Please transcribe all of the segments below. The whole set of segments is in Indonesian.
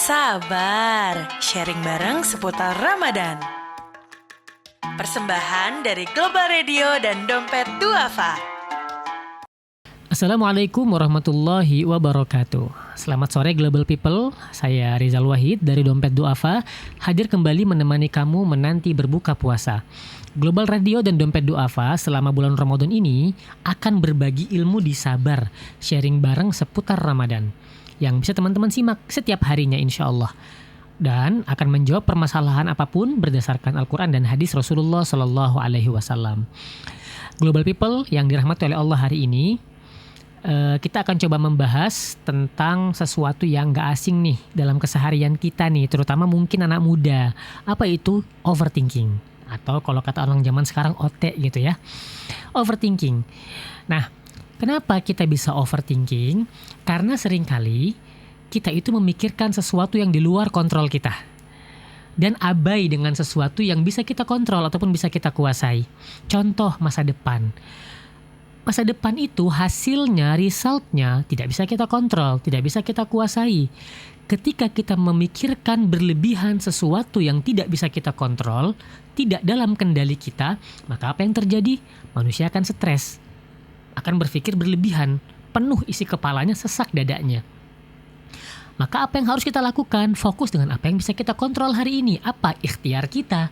Sabar, sharing bareng seputar Ramadan. Persembahan dari Global Radio dan Dompet Duafa. Assalamualaikum warahmatullahi wabarakatuh. Selamat sore Global People, saya Rizal Wahid dari Dompet Duafa, hadir kembali menemani kamu menanti berbuka puasa. Global Radio dan Dompet Duafa selama bulan Ramadan ini akan berbagi ilmu di sabar, sharing bareng seputar Ramadan, yang bisa teman-teman simak setiap harinya insya Allah. Dan akan menjawab permasalahan apapun berdasarkan Al-Quran dan hadis Rasulullah Sallallahu Alaihi Wasallam. Global People yang dirahmati oleh Allah, hari ini kita akan coba membahas tentang sesuatu yang gak asing nih dalam keseharian kita nih, terutama mungkin anak muda. Apa itu overthinking? Atau kalau kata orang zaman sekarang OT gitu ya. Overthinking. Nah, kenapa kita bisa overthinking? Karena seringkali kita itu memikirkan sesuatu yang di luar kontrol kita dan abai dengan sesuatu yang bisa kita kontrol ataupun bisa kita kuasai. Contoh masa depan. Masa depan itu hasilnya, resultnya tidak bisa kita kontrol, tidak bisa kita kuasai. Ketika kita memikirkan berlebihan sesuatu yang tidak bisa kita kontrol, tidak dalam kendali kita, maka apa yang terjadi? Manusia akan stres, akan berpikir berlebihan, penuh isi kepalanya, sesak dadanya. Maka apa yang harus kita lakukan? Fokus dengan apa yang bisa kita kontrol hari ini. Apa? Ikhtiar kita.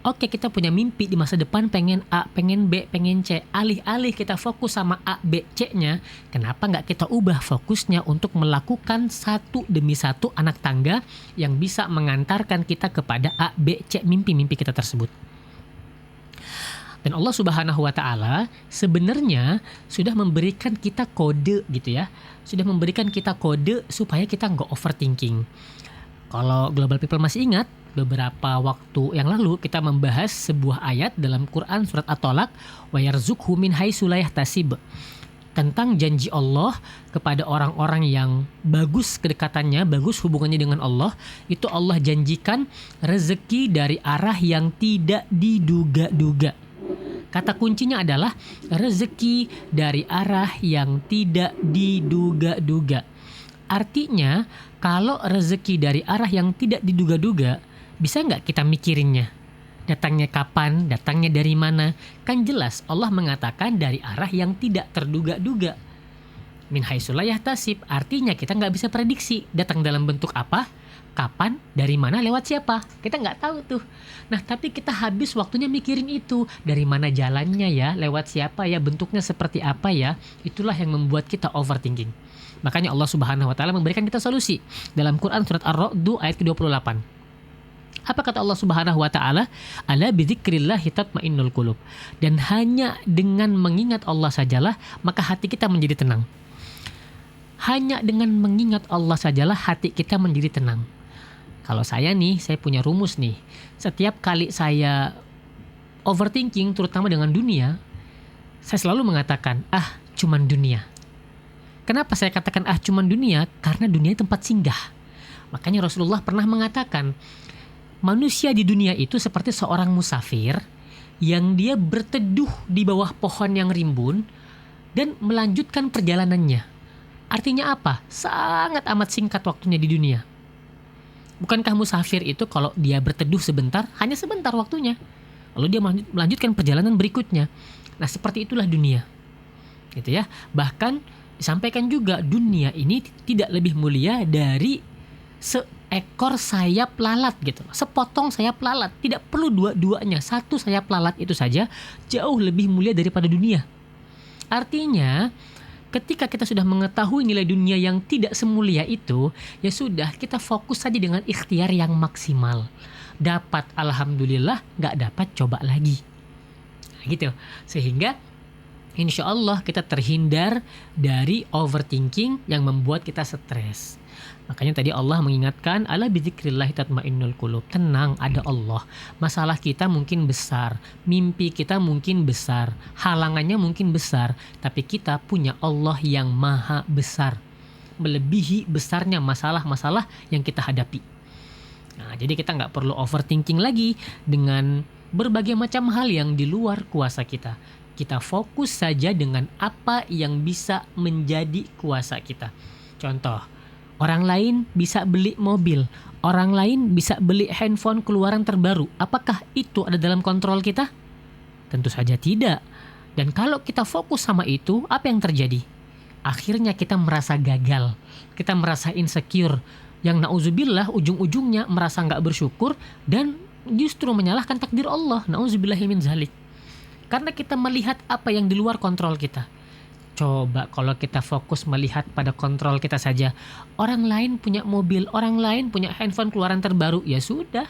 Oke, kita punya mimpi di masa depan, pengen A, pengen B, pengen C. Alih-alih kita fokus sama A, B, C-nya, kenapa nggak kita ubah fokusnya untuk melakukan satu demi satu anak tangga yang bisa mengantarkan kita kepada A, B, C, mimpi-mimpi kita tersebut. Dan Allah Subhanahu wa Ta'ala sebenarnya sudah memberikan kita kode gitu ya. Sudah memberikan kita kode supaya kita nggak overthinking. Kalau Global People masih ingat, beberapa waktu yang lalu kita membahas sebuah ayat dalam Quran surat At-Tolaq, wa yarzuqhu min haitsu la yahtasib, tentang janji Allah kepada orang-orang yang bagus kedekatannya, bagus hubungannya dengan Allah. Itu Allah janjikan rezeki dari arah yang tidak diduga-duga. Kata kuncinya adalah rezeki dari arah yang tidak diduga-duga. Artinya kalau rezeki dari arah yang tidak diduga-duga, bisa nggak kita mikirinnya? Datangnya kapan? Datangnya dari mana? Kan jelas Allah mengatakan dari arah yang tidak terduga-duga. Min haitsu la yahtasib, artinya kita nggak bisa prediksi. Datang dalam bentuk apa? Kapan? Dari mana? Lewat siapa? Kita nggak tahu tuh. Nah, tapi kita habis waktunya mikirin itu. Dari mana jalannya ya? Lewat siapa ya? Bentuknya seperti apa ya? Itulah yang membuat kita overthinking. Makanya Allah Subhanahu wa Ta'ala memberikan kita solusi dalam Quran surat Ar-Ra'd ayat ke-28. Apa kata Allah Subhanahu wa Ta'ala? Ala bidzikrillahi tatmainnul qulub. Dan hanya dengan mengingat Allah sajalah maka hati kita menjadi tenang. Hanya dengan mengingat Allah sajalah hati kita menjadi tenang. Kalau saya punya rumus nih. Setiap kali saya overthinking terutama dengan dunia, saya selalu mengatakan, cuman dunia. Kenapa saya katakan cuman dunia? Karena dunia tempat singgah. Makanya Rasulullah pernah mengatakan, manusia di dunia itu seperti seorang musafir yang dia berteduh di bawah pohon yang rimbun dan melanjutkan perjalanannya. Artinya apa? Sangat amat singkat waktunya di dunia. Bukankah musafir itu kalau dia berteduh sebentar, hanya sebentar waktunya. Lalu dia melanjutkan perjalanan berikutnya. Nah, seperti itulah dunia. Gitu ya. Bahkan disampaikan juga dunia ini tidak lebih mulia dari seekor sayap lalat gitu. Sepotong sayap lalat, tidak perlu dua-duanya. Satu sayap lalat itu saja jauh lebih mulia daripada dunia. Artinya, ketika kita sudah mengetahui nilai dunia yang tidak semulia itu, ya sudah, kita fokus saja dengan ikhtiar yang maksimal. Dapat alhamdulillah, nggak dapat coba lagi. Nah, gitu. Sehingga insya Allah kita terhindar dari overthinking yang membuat kita stres. Makanya tadi Allah mengingatkan, ala bidzikrillahi tatmainnul qulub. Tenang, ada Allah. Masalah kita mungkin besar, mimpi kita mungkin besar, halangannya mungkin besar, tapi kita punya Allah yang maha besar, melebihi besarnya masalah-masalah yang kita hadapi. Nah, jadi kita nggak perlu overthinking lagi dengan berbagai macam hal yang di luar kuasa kita. Kita fokus saja dengan apa yang bisa menjadi kuasa kita. Contoh, Orang lain bisa beli mobil, orang lain bisa beli handphone keluaran terbaru. Apakah itu ada dalam kontrol kita? Tentu saja tidak. Dan kalau kita fokus sama itu, apa yang terjadi? Akhirnya kita merasa gagal, kita merasa insecure, yang nauzubillah ujung-ujungnya merasa nggak bersyukur dan justru menyalahkan takdir Allah. Nauzubillahi min zalik. Karena kita melihat apa yang di luar kontrol kita. Coba kalau kita fokus melihat pada kontrol kita saja. Orang lain punya mobil, orang lain punya handphone keluaran terbaru. Ya sudah,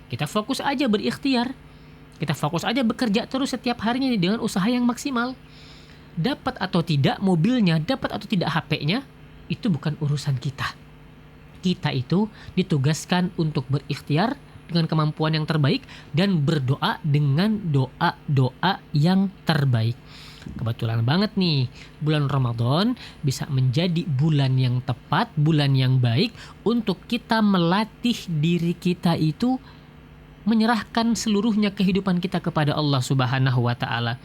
kita fokus aja berikhtiar. Kita fokus aja bekerja terus setiap harinya dengan usaha yang maksimal. Dapat atau tidak mobilnya, dapat atau tidak HP-nya, itu bukan urusan kita. Kita itu ditugaskan untuk berikhtiar dengan kemampuan yang terbaik dan berdoa dengan doa-doa yang terbaik. Kebetulan banget nih, bulan Ramadan bisa menjadi bulan yang tepat, bulan yang baik untuk kita melatih diri kita itu menyerahkan seluruhnya kehidupan kita kepada Allah Subhanahu wa taala.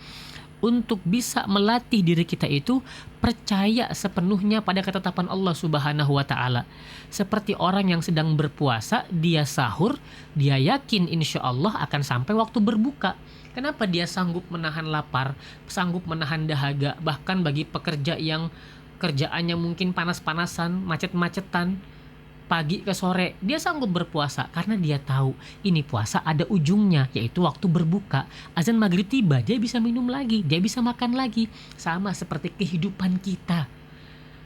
Untuk bisa melatih diri kita itu percaya sepenuhnya pada ketetapan Allah Subhanahu wa taala. Seperti orang yang sedang berpuasa, dia sahur, dia yakin insya Allah akan sampai waktu berbuka. Kenapa dia sanggup menahan lapar, sanggup menahan dahaga, bahkan bagi pekerja yang kerjaannya mungkin panas-panasan, macet-macetan, pagi ke sore, dia sanggup berpuasa karena dia tahu ini puasa ada ujungnya, yaitu waktu berbuka. Azan maghrib tiba, dia bisa minum lagi, dia bisa makan lagi. Sama seperti kehidupan kita.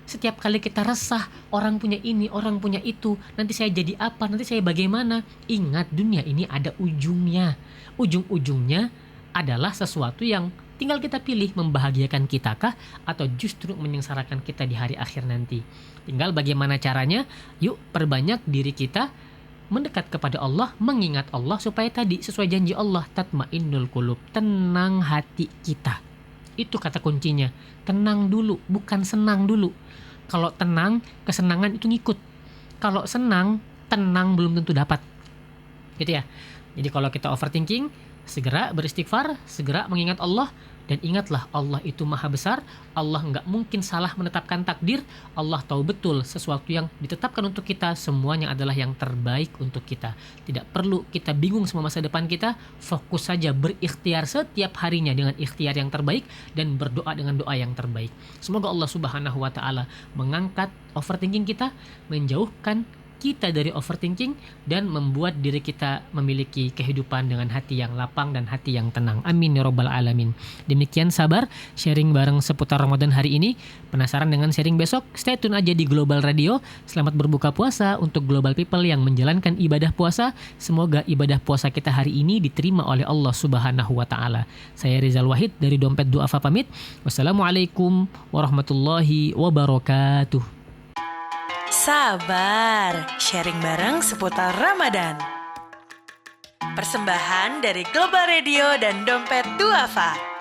Setiap kali kita resah, orang punya ini, orang punya itu, nanti saya jadi apa, nanti saya bagaimana. Ingat, dunia ini ada ujungnya. Ujung-ujungnya adalah sesuatu yang tinggal kita pilih, membahagiakan kita kah atau justru menyengsarakan kita di hari akhir nanti. Tinggal bagaimana caranya, yuk perbanyak diri kita mendekat kepada Allah, mengingat Allah supaya tadi sesuai janji Allah, tatmainnul qulub, tenang hati kita. Itu kata kuncinya, tenang dulu, bukan senang dulu. Kalau tenang, kesenangan itu ngikut. Kalau senang, tenang belum tentu dapat. Gitu ya. Jadi kalau kita overthinking, segera beristighfar, segera mengingat Allah, dan ingatlah Allah itu maha besar, Allah nggak mungkin salah menetapkan takdir, Allah tahu betul sesuatu yang ditetapkan untuk kita, semuanya adalah yang terbaik untuk kita. Tidak perlu kita bingung sama masa depan kita, fokus saja berikhtiar setiap harinya dengan ikhtiar yang terbaik dan berdoa dengan doa yang terbaik. Semoga Allah Subhanahu wa taala mengangkat overthinking kita, menjauhkan kita dari overthinking dan membuat diri kita memiliki kehidupan dengan hati yang lapang dan hati yang tenang. Amin ya rabbal alamin. Demikian sabar sharing bareng seputar Ramadan hari ini. Penasaran dengan sharing besok? Stay tune aja di Global Radio. Selamat berbuka puasa untuk global people yang menjalankan ibadah puasa. Semoga ibadah puasa kita hari ini diterima oleh Allah Subhanahu wa taala. Saya Rizal Wahid dari Dompet Duafa pamit. Wassalamualaikum warahmatullahi wabarakatuh. Sabar, sharing bareng seputar Ramadan. Persembahan dari Global Radio dan Dompet Duafa.